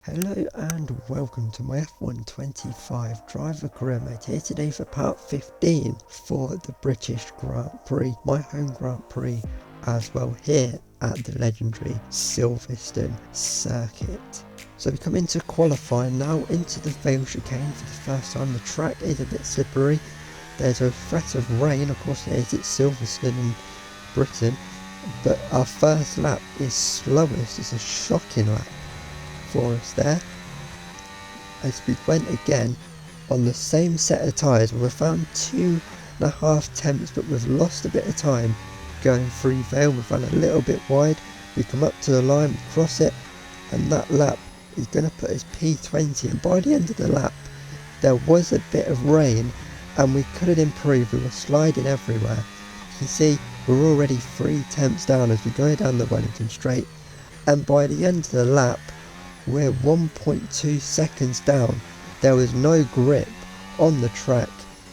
Hello and welcome to my F125 driver career mode here today for part 15 for the British Grand Prix, my home Grand Prix as well here at the legendary Silverstone circuit. So we come into qualifying now into the Vale chicane for the first time. The track is a bit slippery, there's a threat of rain, of course it is, it's Silverstone in Britain, but our first lap is slowest, it's a shocking lap for us there, as we went again on the same set of tyres. We found 2.5 tenths, but we've lost a bit of time going through Vale. We've run a little bit wide, we come up to the line, we cross it, and that lap is going to put us P20, and by the end of the lap there was a bit of rain and we couldn't improve, we were sliding everywhere. You can see we're already 3 tenths down as we go down the Wellington straight, and by the end of the lap we're 1.2 seconds down. There was no grip on the track,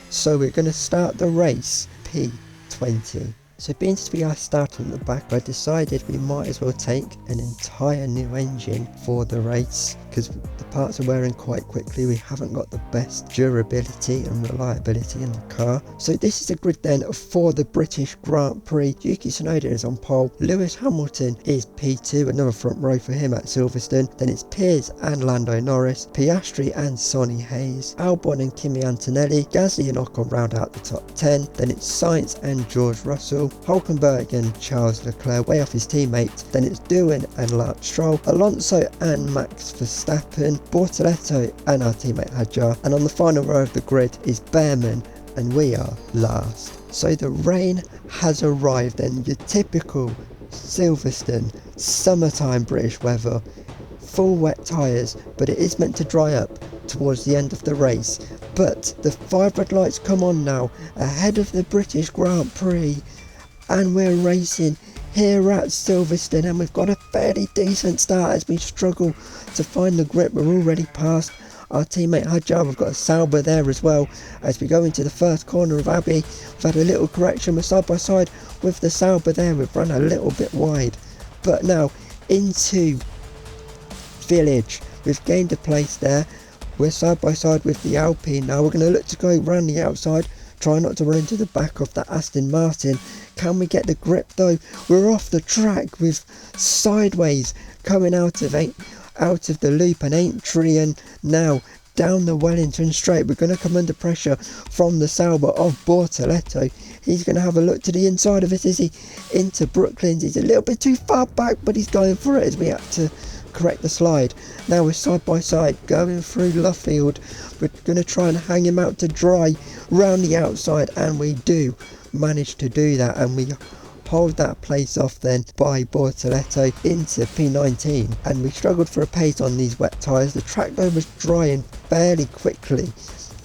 so we're going to start the race P20. So being to be our start on the back, I decided we might as well take an entire new engine for the race, because the parts are wearing quite quickly. We haven't got the best durability and reliability in the car. So this is a grid then for the British Grand Prix. Yuki Tsunoda is on pole, Lewis Hamilton is P2, another front row for him at Silverstone. Then it's Piers and Lando Norris, Piastri and Sonny Hayes, Albon and Kimi Antonelli, Gasly and Ocon round out the top 10. Then it's Sainz and George Russell, Hulkenberg and Charles Leclerc way off his teammate. Then it's Doohan and Lance Stroll, Alonso and Max Verstappen, Bortoleto and our teammate Hadjar, and on the final row of the grid is Behrman and we are last. So the rain has arrived, and your typical Silverstone summertime British weather, full wet tyres, but it is meant to dry up towards the end of the race. But the 5 red lights come on now ahead of the British Grand Prix, and we're racing here at Silverstone, and we've got a fairly decent start as we struggle to find the grip. We're already past our teammate Hadjar, we've got a Sauber there as well as we go into the first corner of Abbey. We've had a little correction, we're side by side with the Sauber there, we've run a little bit wide, but now into Village, we've gained a place there, we're side by side with the Alpine. Now we're going to look to go round the outside, try not to run into the back of that Aston Martin. Can we get the grip though? We're off the track with sideways coming out of the loop and Adrian now down the Wellington straight. We're going to come under pressure from the Sauber of Bortoleto. He's going to have a look to the inside of it, is he? Into Brooklands. He's a little bit too far back, but he's going for it as we have to correct the slide. Now we're side by side going through Luffield. We're going to try and hang him out to dry round the outside, and we do manage to do that, and we hold that place off then by Bortoleto into P19, and we struggled for a pace on these wet tyres. The track though was drying fairly quickly,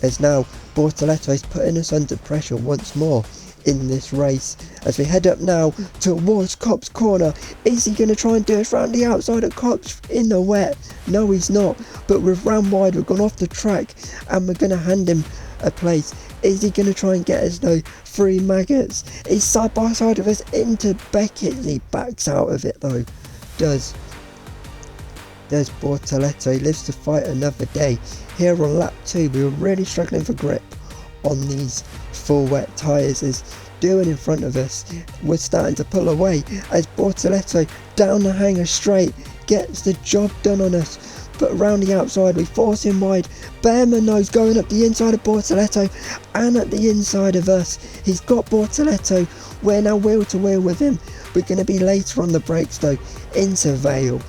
as now Bortoleto is putting us under pressure once more in this race as we head up now towards Cops Corner. Is he going to try and do us round the outside of Cops in the wet? No, he's not, but we've ran wide, we've gone off the track, and we're going to hand him a place. Is he going to try and get us though? 3 maggots. He's side by side of us into Beckett. He backs out of it though. Does Bortoleto. He lives to fight another day. Here on lap 2 we were really struggling for grip on these full wet tyres, as Doohan in front of us was starting to pull away as Bortoleto down the hanger straight gets the job done on us. But around the outside we force him wide. Behrman knows going up the inside of Bortoleto and at the inside of us. He's got Bortoleto. We're now wheel to wheel with him. We're going to be later on the brakes though into Vale.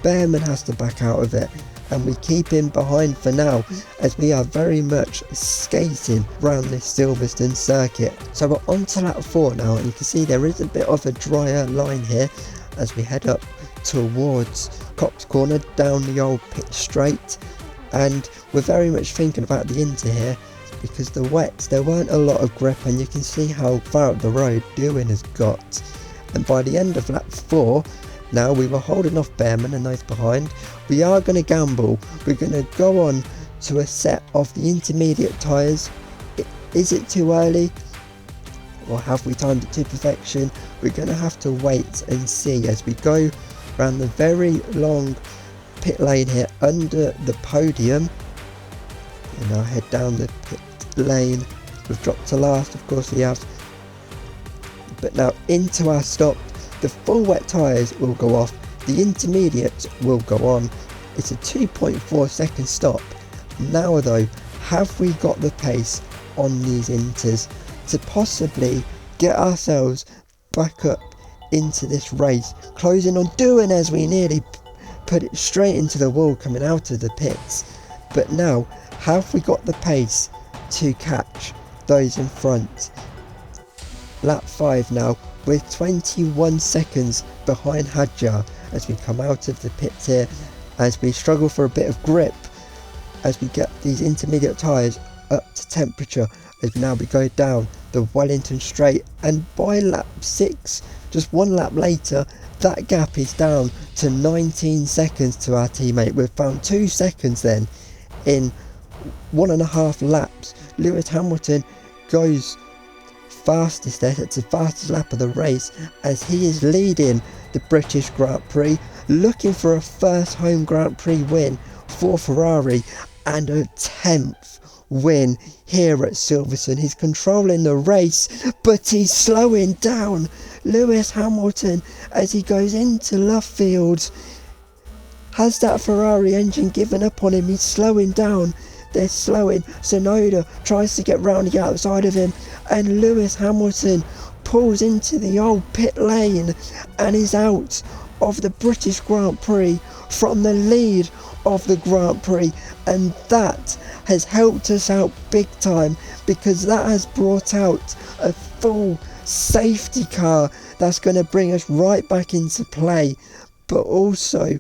Behrman has to back out of it, and we keep him behind for now as we are very much skating round this Silverstone circuit. So we're on to lap 4 now, and you can see there is a bit of a drier line here as we head up towards Cops Corner down the old pit straight, and we're very much thinking about the Inter here because the wets, there weren't a lot of grip, and you can see how far up the road Doohan has got. And by the end of lap 4 now, we were holding off Behrman and those behind. We are going to gamble. We're going to go on to a set of the intermediate tyres. Is it too early, or have we timed it to perfection? We're going to have to wait and see as we go around the very long pit lane here under the podium. And now head down the pit lane. We've dropped to last, of course we have. But now into our stop. The full wet tyres will go off. The intermediates will go on. It's a 2.4 second stop. Now though, have we got the pace on these inters to possibly get ourselves back up into this race, closing on doing as we nearly put it straight into the wall coming out of the pits. But now, have we got the pace to catch those in front? Lap 5 now, with 21 seconds behind Hadjar as we come out of the pits here, as we struggle for a bit of grip, as we get these intermediate tyres up to temperature, as now we go down the Wellington straight, and by lap 6, just one lap later, that gap is down to 19 seconds to our teammate. We've found 2 seconds then in 1.5 laps. Lewis Hamilton goes fastest there, it's the fastest lap of the race, as he is leading the British Grand Prix, looking for a first home Grand Prix win for Ferrari and a 10th win here at Silverstone. He's controlling the race, but he's slowing down. Lewis Hamilton, as he goes into left field, has that Ferrari engine given up on him? He's slowing down. They're slowing. Tsunoda tries to get round the outside of him, and Lewis Hamilton pulls into the old pit lane and is out of the British Grand Prix from the lead of the Grand Prix. And that has helped us out big time, because that has brought out a full safety car that's going to bring us right back into play. But also,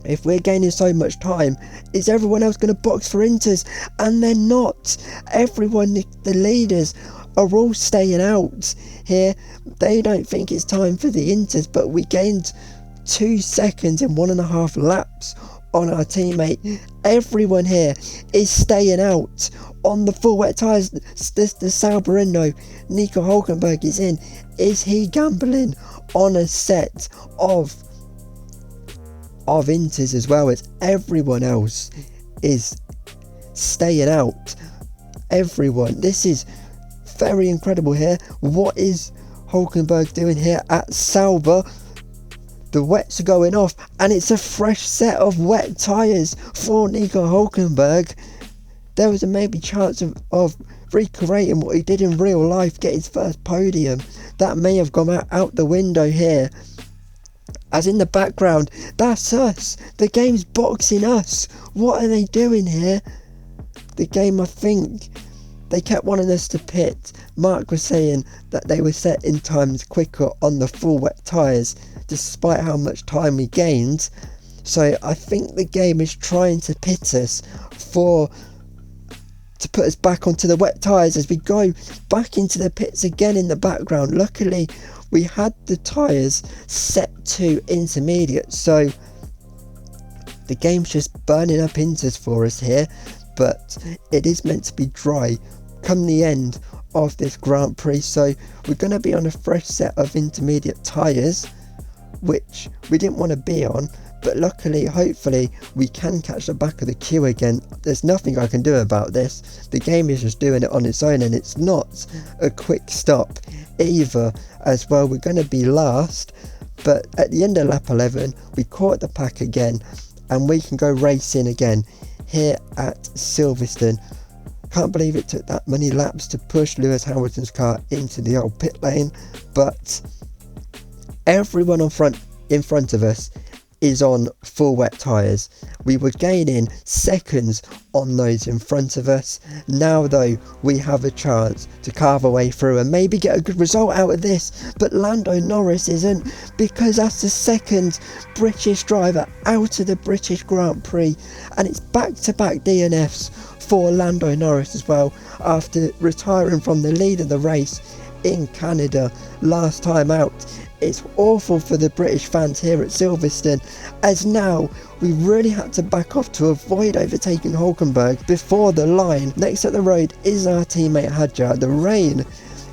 if we're gaining so much time, is everyone else going to box for inters? And they're not. Everyone, the leaders, are all staying out here. They don't think it's time for the inters, but we gained 2 seconds in 1.5 laps on our teammate. Everyone here is staying out on the full wet tyres. The Salbarino, Nico Hulkenberg is in. Is he gambling on a set of inters as well, as everyone else is staying out? Everyone, this is very incredible here. What is Hulkenberg doing here at Sauber? The wets are going off, and it's a fresh set of wet tyres for Nico Hulkenberg. There was a maybe chance of recreating what he did in real life, get his first podium. That may have gone out the window here. As in the background, that's us. The game's boxing us. What are they doing here? The game, I think, they kept wanting us to pit. Mark was saying that they were setting times quicker on the full wet tyres, despite how much time we gained. So I think the game is trying to pit us to put us back onto the wet tyres as we go back into the pits again in the background. Luckily, we had the tyres set to intermediate, so the game's just burning up inters for us here, but it is meant to be dry come the end of this Grand Prix, so we're going to be on a fresh set of intermediate tyres, which we didn't want to be on, but luckily, hopefully, we can catch the back of the queue again. There's nothing I can do about this. The game is just doing it on its own, and it's not a quick stop either as well. We're going to be last, but at the end of lap 11, we caught the pack again, and we can go racing again here at Silverstone. Can't believe it took that many laps to push Lewis Hamilton's car into the old pit lane, but everyone in front of us is on full wet tyres. We were gaining seconds on those in front of us. Now though, we have a chance to carve our way through and maybe get a good result out of this, but Lando Norris isn't, because that's the second British driver out of the British Grand Prix, and it's back-to-back DNFs for Lando Norris as well, after retiring from the lead of the race in Canada last time out. It's awful for the British fans here at Silverstone, as now we really had to back off to avoid overtaking Hulkenberg before the line. Next up the road is our teammate Hadjar. The rain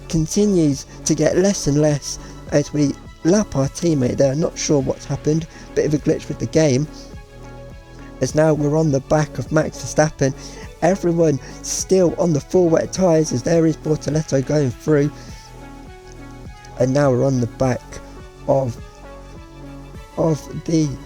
continues to get less and less as we lap our teammate there. Not sure what's happened, bit of a glitch with the game. as now we're on the back of Max Verstappen. Everyone still on the full wet tyres, as there is Bortoletto going through. And now we're on the back of the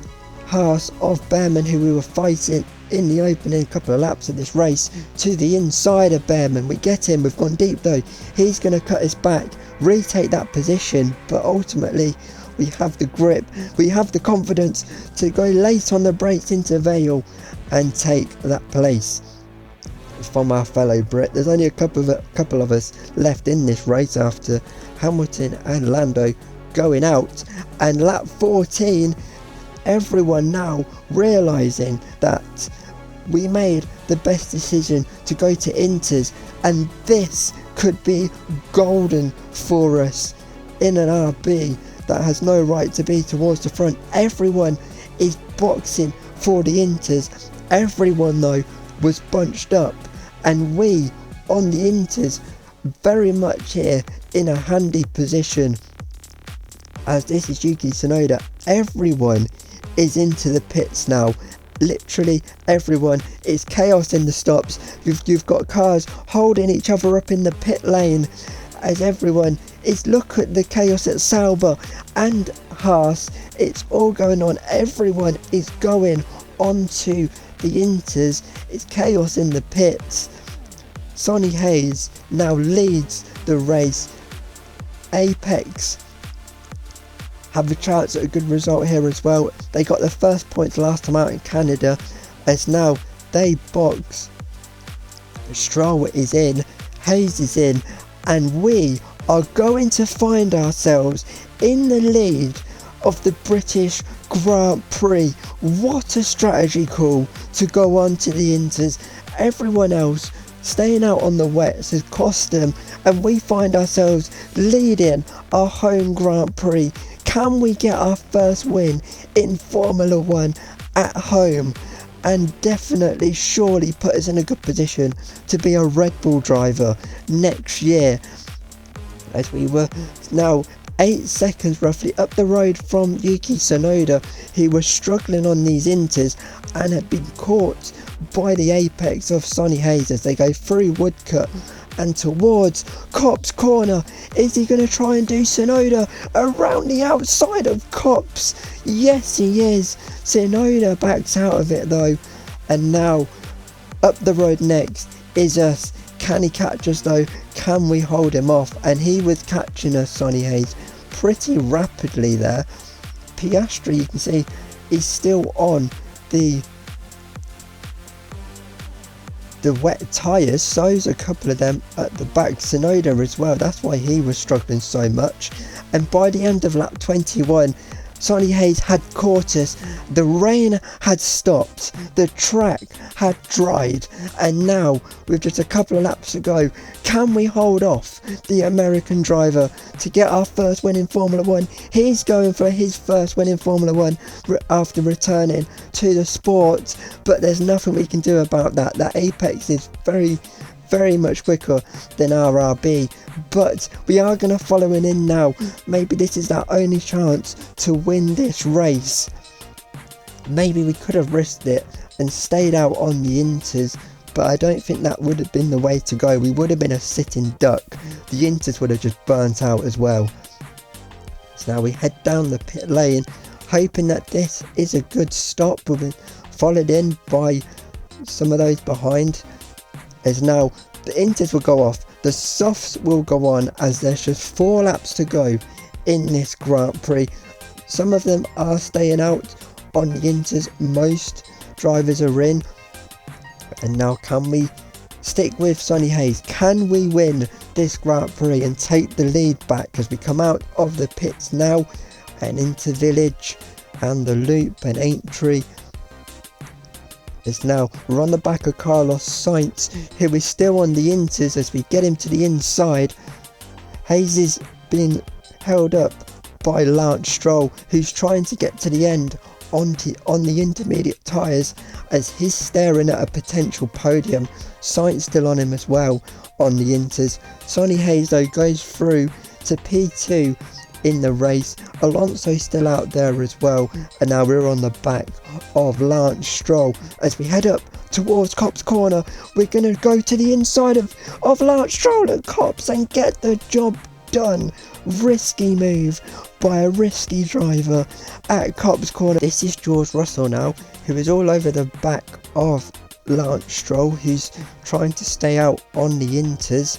Haas of Behrman, who we were fighting in the opening couple of laps of this race, to the inside of Behrman. We get him, we've gone deep though. He's going to cut us back, retake that position, but ultimately we have the grip, we have the confidence to go late on the brakes into Vale and take that place from our fellow Brit. There's only a couple of us left in this race after Hamilton and Lando going out, and lap 14, everyone now realising that we made the best decision to go to Inters, and this could be golden for us in an RB that has no right to be towards the front. Everyone is boxing for the Inters. Everyone though was bunched up, and we on the Inters very much here in a handy position, as this is Yuki Tsunoda. Everyone is into the pits now. Literally everyone. It's chaos in the stops. You've got cars holding each other up in the pit lane, as everyone is, look at the chaos at Sauber and Haas. It's all going on. Everyone is going onto the Inters. It's chaos in the pits. Sonny Hayes now leads the race. Apex have a chance at a good result here as well. They got the first points last time out in Canada, as now they box. Stroll is in, Hayes is in, and we are going to find ourselves in the lead of the British Grand Prix. What a strategy call to go on to the Inters. Everyone else staying out on the wets has cost them, and we find ourselves leading our home Grand Prix. Can we get our first win in Formula 1 at home, and definitely surely put us in a good position to be a Red Bull driver next year, as we were now 8 seconds roughly up the road from Yuki Tsunoda, who was struggling on these Inters and had been caught by the apex of Sonny Hayes as they go through Woodcut and towards Copse Corner. Is he going to try and do Tsunoda around the outside of Copse? Yes, he is. Tsunoda backs out of it though, and now up the road next is us. Can he catch us though? Can we hold him off? And he was catching us, Sonny Hayes, pretty rapidly there. Piastri, you can see, is still on the wet tyres, so's a couple of them at the back. Tsunoda as well, that's why he was struggling so much. And by the end of lap 21, Sonny Hayes had caught us. The rain had stopped, the track had dried, and now with just a couple of laps to go, can we hold off the American driver to get our first win in Formula 1? He's going for his first win in Formula 1 after returning to the sport, but there's nothing we can do about that. That Apex is very much quicker than our RB, but we are going to follow him in now. Maybe this is our only chance to win this race. Maybe we could have risked it and stayed out on the Inters, but I don't think that would have been the way to go. We would have been a sitting duck. The Inters would have just burnt out as well. So now we head down the pit lane, hoping that this is a good stop. We'll be followed in by some of those behind, as now the Inters will go off, the softs will go on, as there's just 4 laps to go in this Grand Prix. Some of them are staying out on the Inters, most drivers are in. And now can we stick with Sonny Hayes? Can we win this Grand Prix and take the lead back as we come out of the pits now and into Village and the loop and Aintree? Is now we're on the back of Carlos Sainz, who is still on the Inters as we get him to the inside. Hayes is being held up by Lance Stroll, who's trying to get to the end on the intermediate tyres, as he's staring at a potential podium. Sainz still on him as well on the Inters. Sonny Hayes though goes through to P2 in the race. Alonso still out there as well, and now we're on the back of Lance Stroll as we head up towards Copse Corner. We're going to go to the inside of Lance Stroll at Copse and get the job done. Risky move by a risky driver at Copse Corner. This is George Russell now, who is all over the back of Lance Stroll, who's trying to stay out on the inters,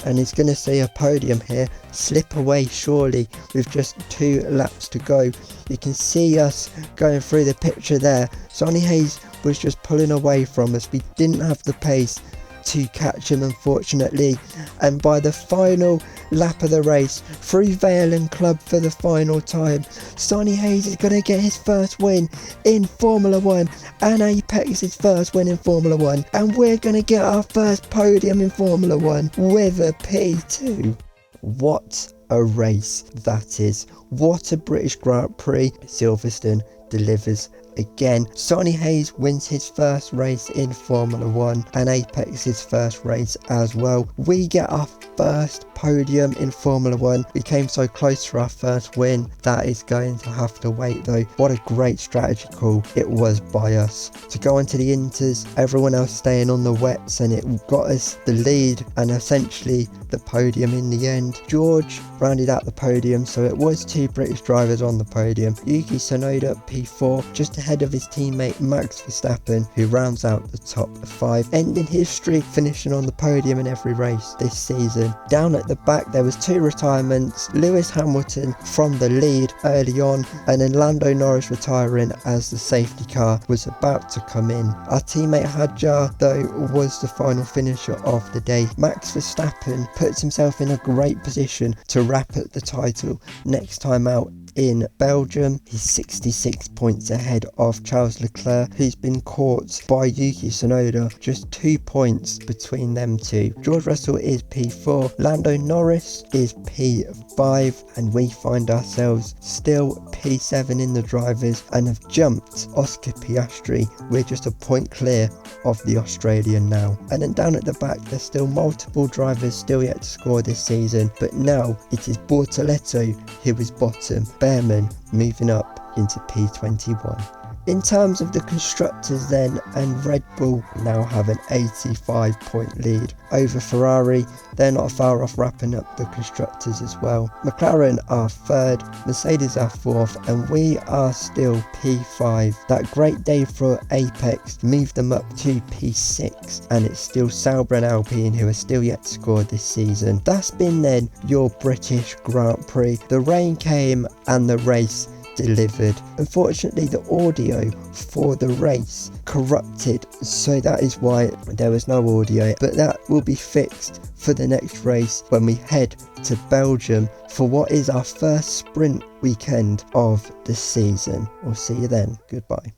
and he's going to see a podium here slip away surely with just 2 laps to go. You can see us going through the picture there. Sonny Hayes was just pulling away from us. We didn't have the pace to catch him, unfortunately, and by the final lap of the race, through Vale and Club for the final time, Sonny Hayes is going to get his first win in Formula 1 and Apex his first win in Formula 1, and we're going to get our first podium in Formula 1 with a P2. What a race that is. What a British Grand Prix. Silverstone delivers again. Sonny Hayes wins his first race in Formula 1 and Apex his first race as well. We get our first podium in Formula 1. We came so close to our first win. That is going to have to wait though. What a great strategy call it was by us to go into the inters, everyone else staying on the wets, and it got us the lead and essentially the podium in the end. George rounded out the podium, so it was 2 British drivers on the podium. Yuki Tsunoda P4, just ahead of his teammate Max Verstappen, who rounds out the top 5, ending his streak, finishing on the podium in every race this season. Down at the back there was 2 retirements, Lewis Hamilton from the lead early on, and then Lando Norris retiring as the safety car was about to come in. Our teammate Hadjar though was the final finisher of the day. Max Verstappen puts himself in a great position to wrap up the title next time out in Belgium. He's 66 points ahead of Charles Leclerc, who's been caught by Yuki Tsunoda, just 2 points between them two. George Russell is P4, Lando Norris is P5, and we find ourselves still P7 in the drivers and have jumped Oscar Piastri. We're just a point clear of the Australian now. And then down at the back there's still multiple drivers still yet to score this season, but now it is Bortoletto who is bottom, Behrman moving up into P21. In terms of the constructors then, and Red Bull now have an 85 point lead over Ferrari. They're not far off wrapping up the constructors as well. McLaren are 3rd, Mercedes are 4th, and we are still P5. That great day for Apex moved them up to P6, and it's still Sauber and Alpine who are still yet to score this season. That's been then your British Grand Prix. The rain came and the race delivered. Unfortunately, the audio for the race corrupted, so that is why there was no audio, but that will be fixed for the next race when we head to Belgium for what is our first sprint weekend of the season. We'll see you then. Goodbye.